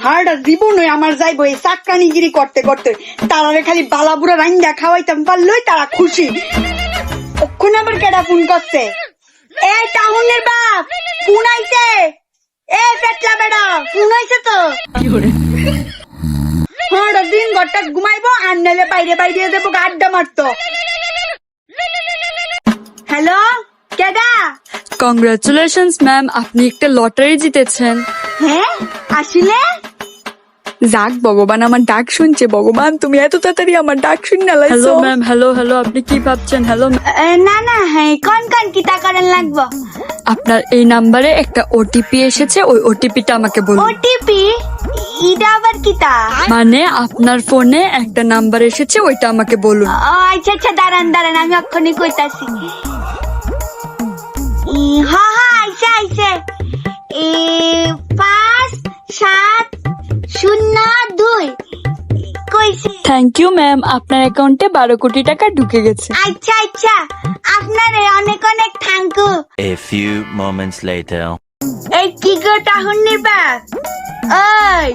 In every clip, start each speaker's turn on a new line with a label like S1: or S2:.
S1: হাড়া জীবনে আমার যাইবো এই চাক্কানিগিরি করতে করতে। তারারে খালি বালাবুড়া রাইন্দা খাওয়াইতাম পারলই তারা খুশি। ওক্ষণ আবার কেডা ফোন করছে? এই টাউনের বাপ ফোন আইছে। এ পেটলা বেড়া ফোন আইছে তো। হাড়া দিন ঘরটা ঘুমাইবো আর নাইলে বাইরে বাইরে দেবো আড্ডা মারতো। হ্যালো, কেডা?
S2: কংগ্রাচুলেশনস ম্যাম, আপনি একটা লটারি জিতেছেন।
S1: হ্যাঁ আসলে
S2: যাক, ভগবান আমার ডাক শুনছে। ভগবান, তুমি এত তাড়াতাড়ি আমার ডাক শুনে লাইছো। হ্যালো ম্যাম, হ্যালো হ্যালো, আপনি কি ভাবছেন? হ্যালো,
S1: না না, হ্যাঁ কোন কোন কিতা করেন লাগবো?
S2: আপনার এই নাম্বারে একটা ওটিপি এসেছে, ওই ওটিপিটা আমাকে বলুন।
S1: ওটিপি? ইটা আবার কিতা?
S2: মানে আপনার ফোনে একটা নাম্বার এসেছে, ওইটা আমাকে বলুন।
S1: আচ্ছা আচ্ছা, দাঁড়ান দাঁড়ান, আমি অক্ষণই কইতাছি। হ্যাঁ হ্যাঁ, আইছে আইছে। 5702 কইছি।
S2: থ্যাংক ইউ ম্যাম, আপনার অ্যাকাউন্টে 12 কোটি টাকা ঢুকে গেছে।
S1: আচ্ছা আচ্ছা, আপনারে অনেক অনেক thank you.
S3: A few moments later.
S1: এই কি গো টাহুন নিবা? ওই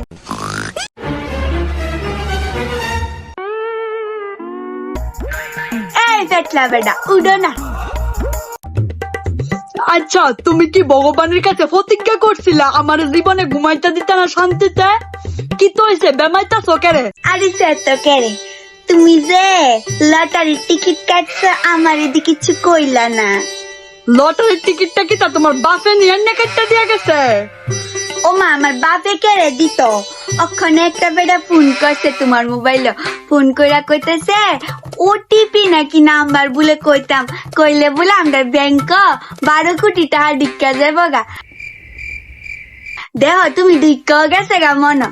S1: এই পেটলা বেটা উড়ো না।
S2: আচ্ছা, তুমি কি ভগবানের কাছে প্রতিজ্ঞা করছিলা আমার জীবনে ঘুমাইতে দিতে না, শান্তিতে? কি তো হইছে, বেমাইতা সকেরে?
S1: আরে স্যার তো কেরে, তুমি যে লটারির টিকিট কাটছো আমার এদিকে কিছু কইলা না।
S2: লটারির টিকিটটা কি তা তোমার বাপে নিয়ে কেটে দিয়ে গেছে?
S1: ও মা, আমার বাপে কেড়ে দিত। ওখানে একটা বেটা ফোন করছে তোমার মোবাইলে, ফোন কইরা কইতেছে ওটিপি নাকি নাম্বার বলে কইতাম, কইলে বলে আমরা ব্যাংক 12 কোটি টাকা ঢিক্কা যাবো গা। দেহ তুমি ঢিক্কা গেছে গা মনে।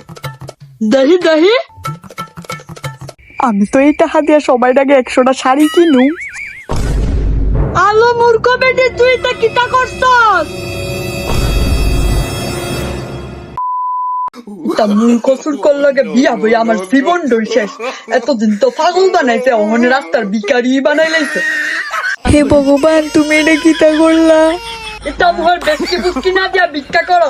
S2: দহি দহি, আমি তো এই টাকা দিয়ে সবাই আগে 100টা শাড়ি কিনু। আলো মূর্খ বেটে, তুই তা কিতা করছস? তা মূর্খ সুরকর লগে বিয়া বই আমার জীবন ডই শেষ। এতদিন তো পাগল বানাইছে, অহনে রাস্তার ভিখারি বানাই লাইছে। হে ভগবান, তুমি এটা কিতা করলা? এটা মোর বেশি বুঝকি না দিয়া ভিক্ষা করো।